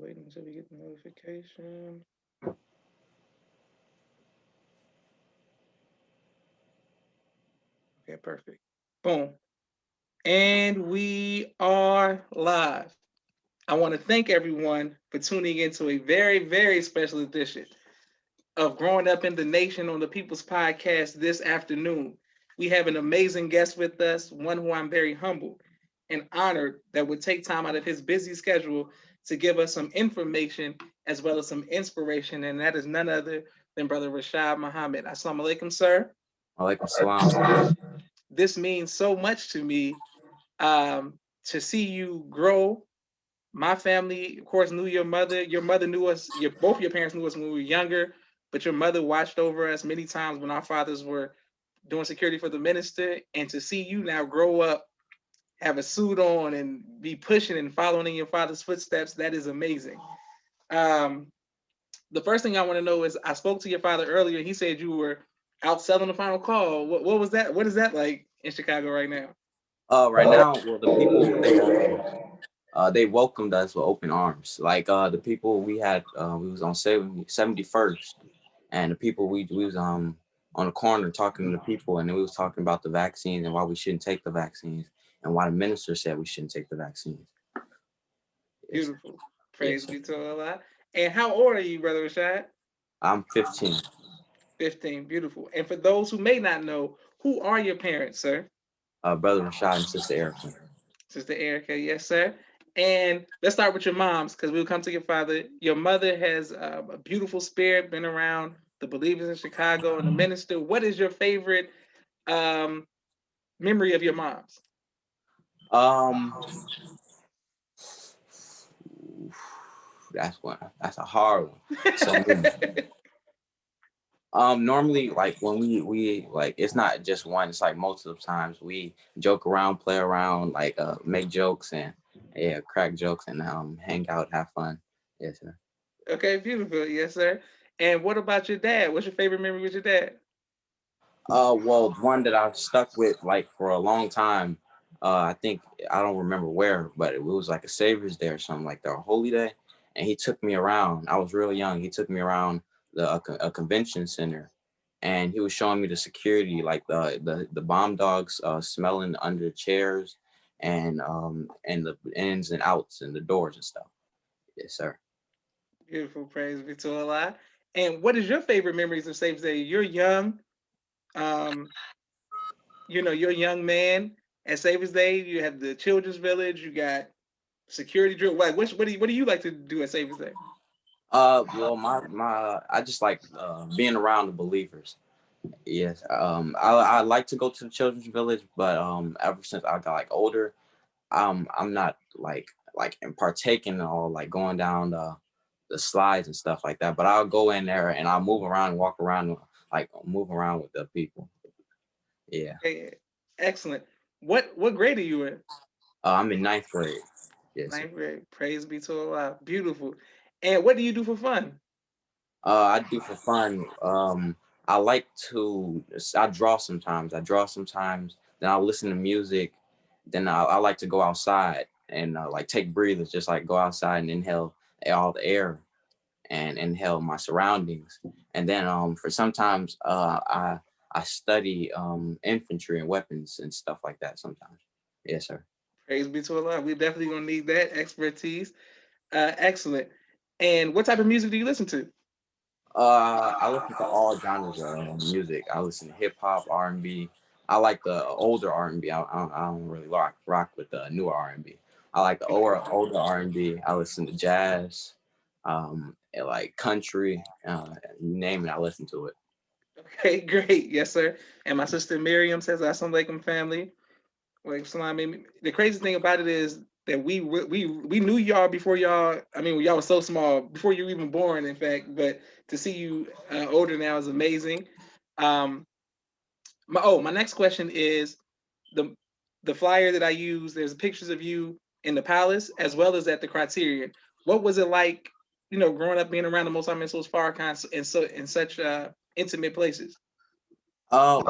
waiting until we get the notification. Okay, perfect. Boom. And we are live. I want to thank everyone for tuning into a very, very special edition of Growing Up in the Nation on the People's Podcast this afternoon. We have an amazing guest with us, one who I'm very humbled and honored that would take time out of his busy schedule to give us some information as well as some inspiration, and that is none other than Brother Rashad Muhammad. Assalamu alaikum, sir. Alaikum salam. This means so much to me to see you grow. My family, of course, knew your mother. Your mother knew us. Both your parents knew us when we were younger, but your mother watched over us many times when our fathers were doing security for the minister. And to see you now grow up, have a suit on, and be pushing and following in your father's footsteps, that is amazing. Um, the first thing I want to know is, I spoke to your father earlier. He said you were out selling the final call. What was that? What is that like in Chicago right now? Right now, well, the people they welcomed us with open arms. Like the people we had, we was on 71st, and the people we was on the corner talking to the people, and then we was talking about the vaccines and why we shouldn't take the vaccines, and why the minister said we shouldn't take the vaccines. Yes, sir. Beautiful. Yes, Praise sir. be to Allah. And how old are you, Brother Rashad? I'm 15. 15. Beautiful. And for those who may not know, who are your parents, sir? Brother Rashad and Sister Erica. Sister Erica, yes, sir. And let's start with your moms, because we'll come to your father. Your mother has a beautiful spirit, been around the believers in Chicago and the minister. What is your favorite um, memory of your mom's? Um, that's one. That's a hard one. So normally, like when we like, it's not just one, it's like most of the times we joke around, play around, like make jokes and yeah, crack jokes and hang out, have fun. Yes, sir. Okay, beautiful. Yes, sir. And what about your dad? What's your favorite memory with your dad? Well, one that I've stuck with like for a long time. I think I don't remember where, but it was like a Savior's Day or something like that, or Holy Day, and he took me around. I was real young. He took me around a convention center, and he was showing me the security, like the bomb dogs smelling under the chairs, and the ins and outs and the doors and stuff. Yes, sir. Beautiful. Praise be to Allah. And what is your favorite memories of Savior's Day? You're young. Um, you're a young man at Savior's Day. You have the Children's Village. You got security drill. Like, what do you like to do at Savior's Day? Well, my I just like being around the believers. Yes. I like to go to the children's village, but ever since I got like older, I'm not like in partaking in all like going down the slides and stuff like that. But I'll go in there and I'll move around and walk around, like move around with the people. Yeah. Okay, excellent. What grade are you in? I'm in ninth grade. Yes, sir. Ninth grade. Praise be to Allah. Beautiful. And what do you do for fun? I do for fun. I like to. I draw sometimes. I draw sometimes. Then I'll listen to music. Then I like to go outside and like take breathers, just like go outside and inhale all the air and inhale my surroundings. And then for sometimes I study infantry and weapons and stuff like that sometimes. Yes, sir. Praise be to Allah. We're definitely gonna need that expertise. Excellent. And what type of music do you listen to? I listen to all genres of music. I listen to hip hop, R&B. I like the older R&B. I don't really rock with the newer R&B. I like the older R&B. I listen to jazz, and like country. You name it, I listen to it. Okay, great. Yes, sir. And my sister Miriam says, Assalamu alaikum, family. Like Salam. The crazy thing about it is that we knew y'all before y'all. I mean, y'all was so small before you were even born, in fact. But to see you older now is amazing. Um, my next question is the the flyer that I use. There's pictures of you in the palace as well as at the Criterion. What was it like, growing up being around the Most High Minstrels Farrakhan in such intimate places? Well,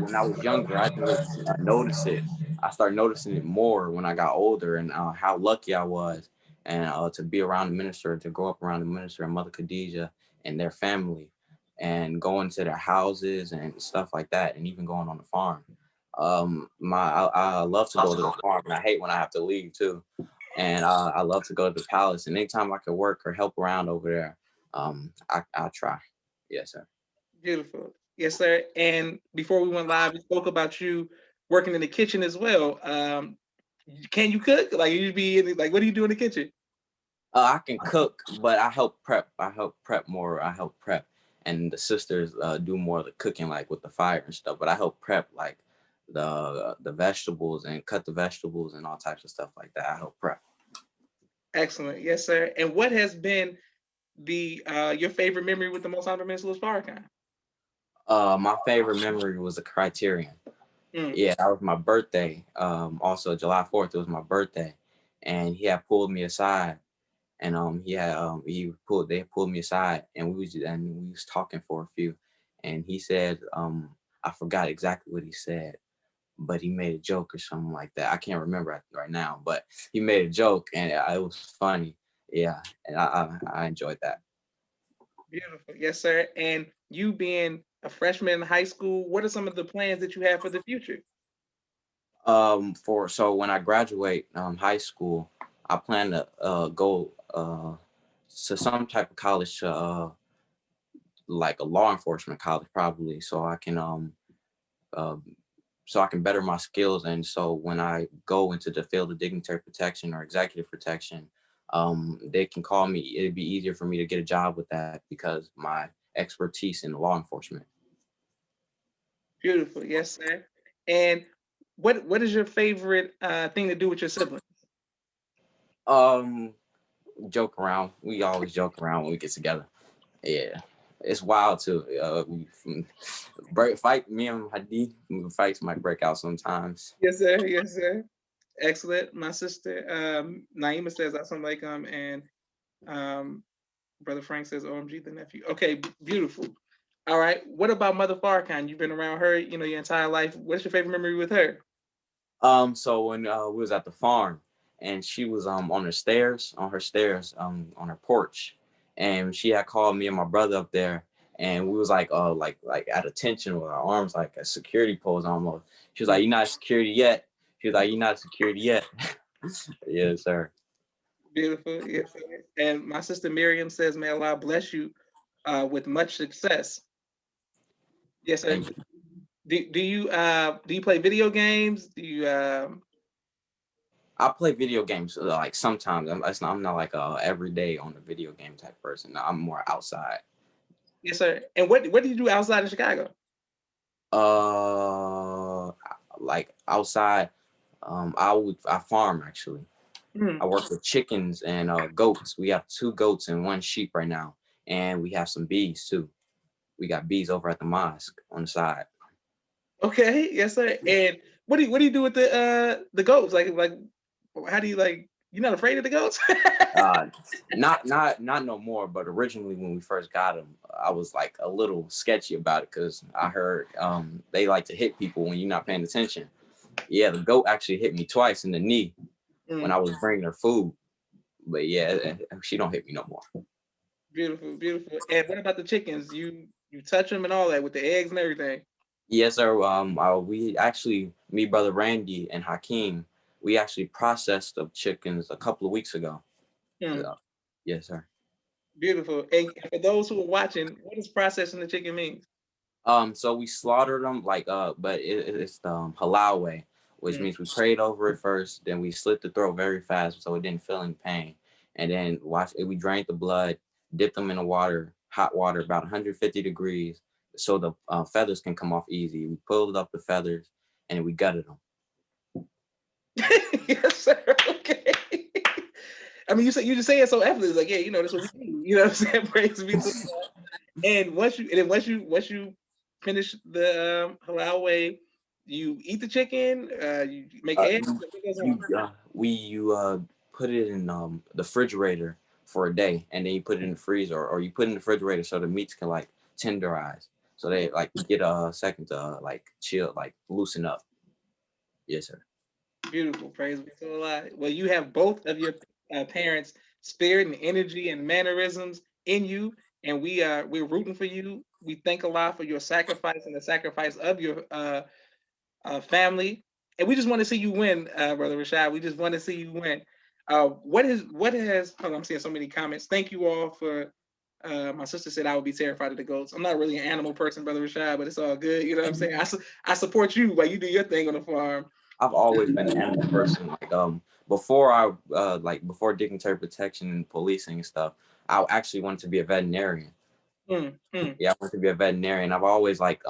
when I was younger, I didn't really notice it. I started noticing it more when I got older, and how lucky I was. and to be around the minister, to grow up around the minister and Mother Khadijah and their family, and going to their houses and stuff like that, and even going on the farm. I love to go to the farm, and I hate when I have to leave too. And I love to go to the palace, and anytime I can work or help around over there, I'll try. Yes, sir. Beautiful. Yes, sir. And before we went live, we spoke about you working in the kitchen as well. Can you cook? Like you be in, like, what do you do in the kitchen? I can cook, but I help prep. I help prep more. I help prep, and the sisters do more of the cooking, like with the fire and stuff. But I help prep like the vegetables and cut the vegetables and all types of stuff like that. I help prep. Excellent. Yes, sir. And what has been the your favorite memory with the Most Honorable Minister Louis Farrakhan? My favorite memory was the Criterion. Mm. Yeah, that was my birthday. Also July 4th, it was my birthday, and he had pulled me aside, and they pulled me aside, and we was talking for a few, and he said, I forgot exactly what he said, but he made a joke or something like that. I can't remember right now, but he made a joke, and it was funny. Yeah, and I enjoyed that. Beautiful. Yes, sir. And you being a freshman in high school, what are some of the plans that you have for the future? For so when I graduate high school, I plan to go to some type of college, to like a law enforcement college probably, uh, so I can better my skills, and so when I go into the field of dignitary protection or executive protection, they can call me. It'd be easier for me to get a job with that because my expertise in law enforcement. Beautiful. Yes, sir. And what is your favorite thing to do with your siblings? Um, Joke around. We always joke around when we get together. Yeah, it's wild too. Break fight. Me and Hadi, fights might break out sometimes. Yes, sir. Yes, sir. Excellent. My sister Naima says something like and um Brother Frank says OMG the nephew. Okay, beautiful. All right. What about Mother Farrakhan? You've been around her, your entire life. What's your favorite memory with her? So when we was at the farm, and she was on her stairs, on her porch, and she had called me and my brother up there, and we was like at attention with our arms like a security pose almost. She was like, "You're not security yet." She was like, "You're not security yet." Yes, sir. Beautiful. Yes, sir. And my sister Miriam says, may Allah bless you with much success. Yes, sir. Thank you. Do you play video games? Do you I play video games like sometimes. I'm not like a everyday on the video game type person. I'm more outside. yes, sir. And what do you do outside of Chicago? Uh, like outside, I farm actually. I Hmm. work with chickens and goats. We have 2 goats and 1 sheep right now, and we have some bees too. We got bees over at the mosque on the side. Okay, yes, sir. And what do you do with the goats? Like how do you like you're not afraid of the goats? Uh, not no more. But originally, when we first got them, I was like a little sketchy about it because I heard they like to hit people when you're not paying attention. Yeah, the goat actually hit me twice in the knee when Mm, I was bringing her food. But yeah, she don't hit me no more. beautiful, beautiful. And what about the chickens? You touch them and all that with the eggs and everything. Yes, sir. We actually, me, brother Randy, and Hakeem, we actually processed the chickens a couple of weeks ago. Hmm, Uh, yes, sir. beautiful. And for those who are watching, what does processing the chicken mean? So we slaughtered them but it's the halal way, which Mm. means we prayed over it first, then we slit the throat very fast so it didn't feel any pain, and then we drained the blood, dipped them in the water, hot water, about 150 degrees, so the feathers can come off easy. We pulled up the feathers and we gutted them. Yes, sir. Okay. I mean, you just say it so effortless, like, yeah, that's what we do. You know what I'm saying? Praise be to God. And once you finish the halal way, you eat the chicken. You make Uh, eggs. What goes on? you put it in the refrigerator for a day, and then you put it in the freezer, or you put it in the refrigerator so the meats can like tenderize, so they like get a second to like chill, like loosen up. Yes, sir. Beautiful. Praise be to Allah. Well, you have both of your parents' spirit and energy and mannerisms in you, and we're rooting for you. We thank Allah for your sacrifice and the sacrifice of your family, and we just want to see you win, brother Rashad. We just want to see you win. What has? Oh, I'm seeing so many comments. Thank you all for. My sister said I would be terrified of the goats. I'm not really an animal person, brother Rashad, but it's all good. You know what I'm saying? I support you while you do your thing on the farm. I've always been an animal person. Like before I before dignitary protection and policing and stuff, I actually wanted to be a veterinarian. Mm, mm. Yeah, I wanted to be a veterinarian. I've always like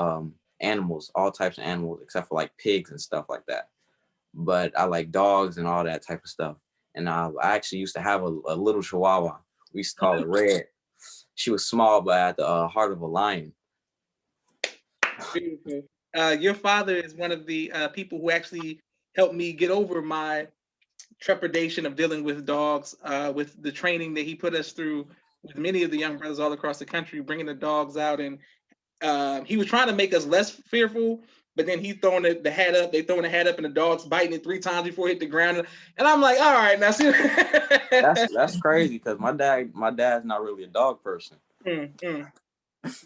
animals, all types of animals, except for like pigs and stuff like that. But I like dogs and all that type of stuff. And I actually used to have a little chihuahua. We used to call her Red. She was small, but had the heart of a lion. Beautiful. Your father is one of the people who actually helped me get over my trepidation of dealing with dogs, with the training that he put us through with many of the young brothers all across the country, bringing the dogs out. And he was trying to make us less fearful, but then he throwing the hat up, they throwing the hat up, and the dog's biting it 3 times before it hit the ground. And I'm like, all right, now see. That's crazy because my dad's not really a dog person. Mm, mm.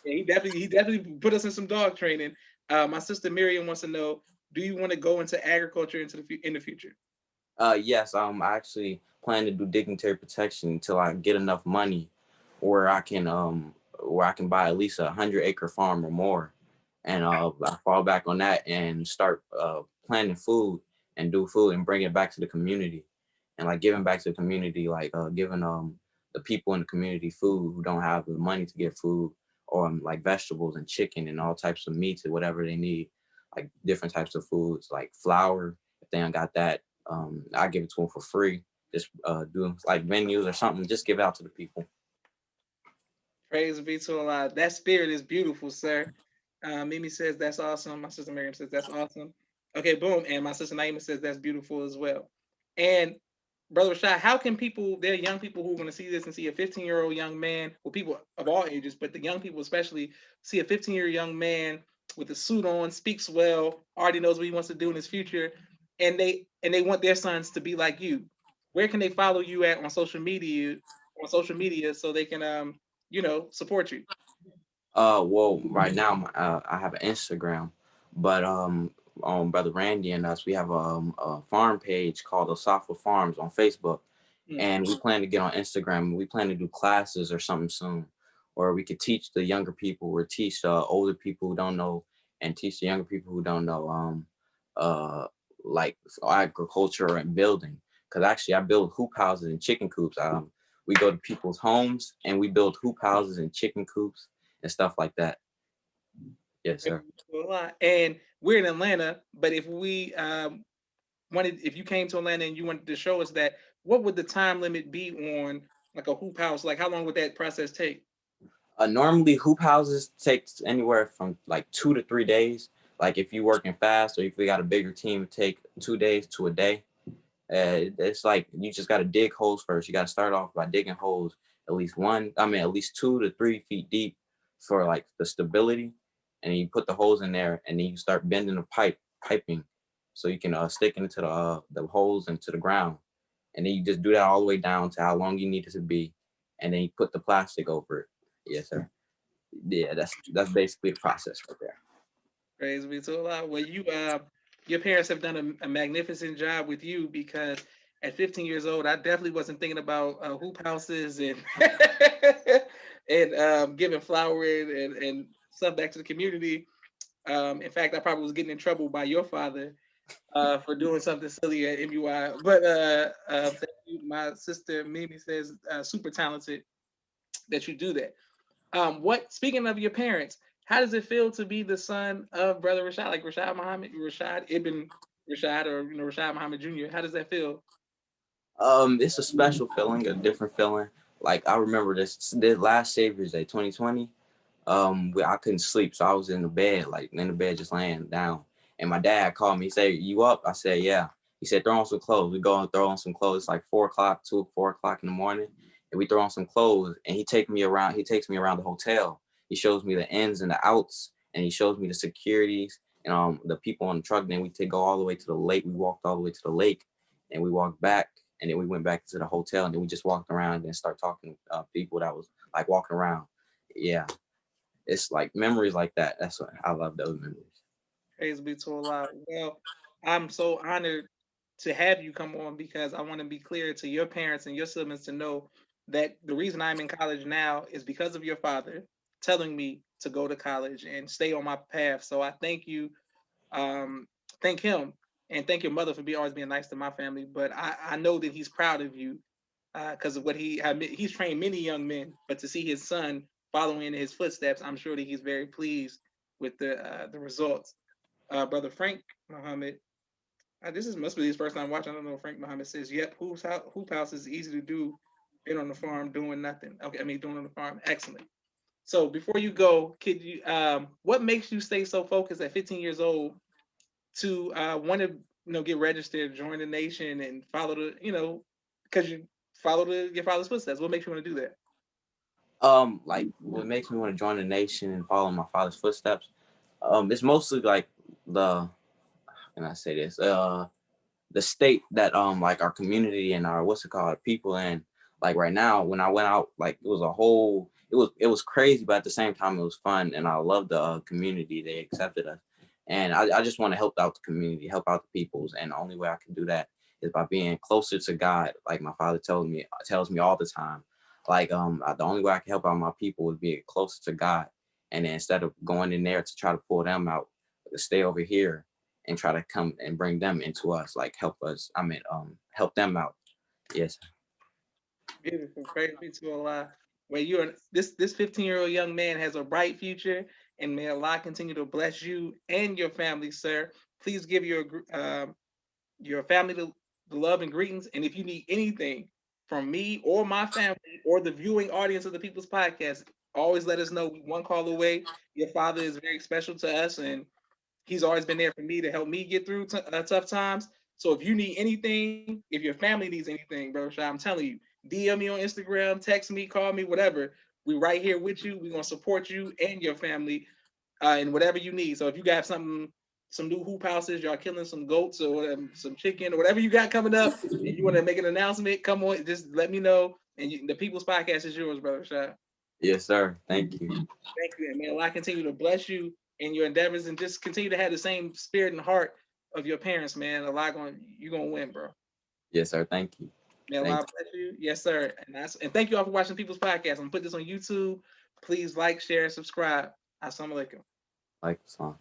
Yeah, he definitely put us in some dog training. My sister Miriam wants to know, do you want to go into agriculture in the future? Yes, I actually plan to do dignitary protection until I get enough money where I can buy at least 100-acre farm or more, and I fall back on that and start planting food and do food and bring it back to the community, and like giving back to the community, like giving the people in the community food who don't have the money to get food, or like vegetables and chicken and all types of meats or whatever they need, like different types of foods like flour if they don't got that. I give it to them for free. Just do like menus or something. Just give it out to the people. Praise be to Allah. That spirit is beautiful, sir. Mimi says that's awesome. My sister Miriam says that's awesome. Okay, boom. And my sister Naima says that's beautiful as well. And Brother Rashad, how can people, there are young people who want to see this and see a 15-year-old young man, well, people of all ages, but the young people especially, see a 15-year young man with a suit on, speaks well, already knows what he wants to do in his future, and they want their sons to be like you. Where can they follow you at on social media so they can support you? Well, right now I have an Instagram, but on Brother Randy and us, we have a farm page called Osafa Farms on Facebook, Mm. and we plan to get on Instagram. We plan to do classes or something soon, or we could teach the younger people or teach older people who don't know, and teach the younger people who don't know uh like agriculture and building. Because actually, I build hoop houses and chicken coops. We go to people's homes and we build hoop houses and chicken coops and stuff like that. Yes, sir. A lot. And we're in Atlanta, but if you came to Atlanta and you wanted to show us that, what would the time limit be on like a hoop house? Like how long would that process take? Normally, hoop houses takes anywhere from like 2 to 3 days. Like if you working fast or if we got a bigger team, it take 2 days to a day. It's like you just got to dig holes first. You got to start off by digging holes at least 2 to 3 feet deep for like the stability, and then you put the holes in there, and then you start bending the piping, so you can stick it into the holes into the ground, and then you just do that all the way down to how long you need it to be, and then you put the plastic over it. Yes, sir. Yeah, that's basically the process right there. Praise be to Allah. Well, your parents have done a magnificent job with you because at 15 years old, I definitely wasn't thinking about hoop houses and and giving flour and stuff back to the community. In fact, I probably was getting in trouble by your father for doing something silly at MUI. But thank you. My sister Mimi says super talented that you do that. What speaking of your parents, how does it feel to be the son of Brother Rashad, like Rashad Ibn Rashad, or Rashad Muhammad Jr.? How does that feel? It's a special feeling, a different feeling. Like I remember this last Savior's Day, 2020. I couldn't sleep, so I was in the bed, like in the bed, just laying down. And my dad called me. He said, "You up?" I said, "Yeah." He said, "Throw on some clothes." We go and throw on some clothes. It's like 4 o'clock, 4 o'clock in the morning, and we throw on some clothes. And he takes me around. He takes me around the hotel. He shows me the ins and the outs, and he shows me the securities and the people on the truck. Then we take go all the way to the lake. We walked all the way to the lake, and we walked back. and then we went back to the hotel, and then we just walked around and start talking to people that was like walking around. Yeah, it's like memories like that. That's what I love, those memories. Praise be to Allah. Well, I'm so honored to have you come on because I want to be clear to your parents and your siblings to know that the reason I'm in college now is because of your father telling me to go to college and stay on my path. So I thank you, um, thank him, and thank your mother for always being nice to my family. But I know that he's proud of you because of what he's trained many young men. But to see his son following in his footsteps, I'm sure that he's very pleased with the results. Brother Frank Muhammad. This is must be his first time watching. I don't know. Frank Muhammad says, "Yep, hoop house is easy to do. Been on the farm doing nothing. Okay, I mean doing on the farm. Excellent. So before you go, could you what makes you stay so focused at 15 years old to want to get registered, join the nation, and follow the because you follow your father's footsteps? What makes you want to do that? Like what makes me want to join the nation and follow my father's footsteps? It's mostly like the, how can I say this? The state that like our community and our, what's it called, people in. Like right now, when I went out, like it was crazy, but at the same time it was fun, and I love the community. They accepted us, and I just want to help out the community, help out the peoples, and the only way I can do that is by being closer to God, like my father tells me all the time. Like the only way I can help out my people is being closer to God, and then instead of going in there to try to pull them out, stay over here and try to come and bring them into us, like help us. I mean, help them out. Yes, Beautiful. Praise be to Allah. Where you're this 15-year-old young man has a bright future, and may Allah continue to bless you and your family, sir. Please give your family the love and greetings. And if you need anything from me or my family or the viewing audience of the People's Podcast, always let us know. We one call away. Your father is very special to us, and he's always been there for me to help me get through tough times. So if you need anything, if your family needs anything, bro, Shai, I'm telling you, DM me on Instagram, text me, call me, whatever. We right here with you. We're gonna support you and your family and whatever you need. So if you got some new hoop houses, y'all killing some goats or whatever, some chicken or whatever you got coming up, and you want to make an announcement, come on, just let me know. And the People's Podcast is yours, brother Shai. yes, sir. Thank you. Thank you, and may Allah continue to bless you in your endeavors, and just continue to have the same spirit and heart of your parents, man. You're gonna win, bro. Yes, sir. Thank you. May Thank Allah bless you. Yes, sir. And thank you all for watching People's Podcast. I'm gonna put this on YouTube. Please like, share, subscribe. Assalamu alaikum. you. Like the song.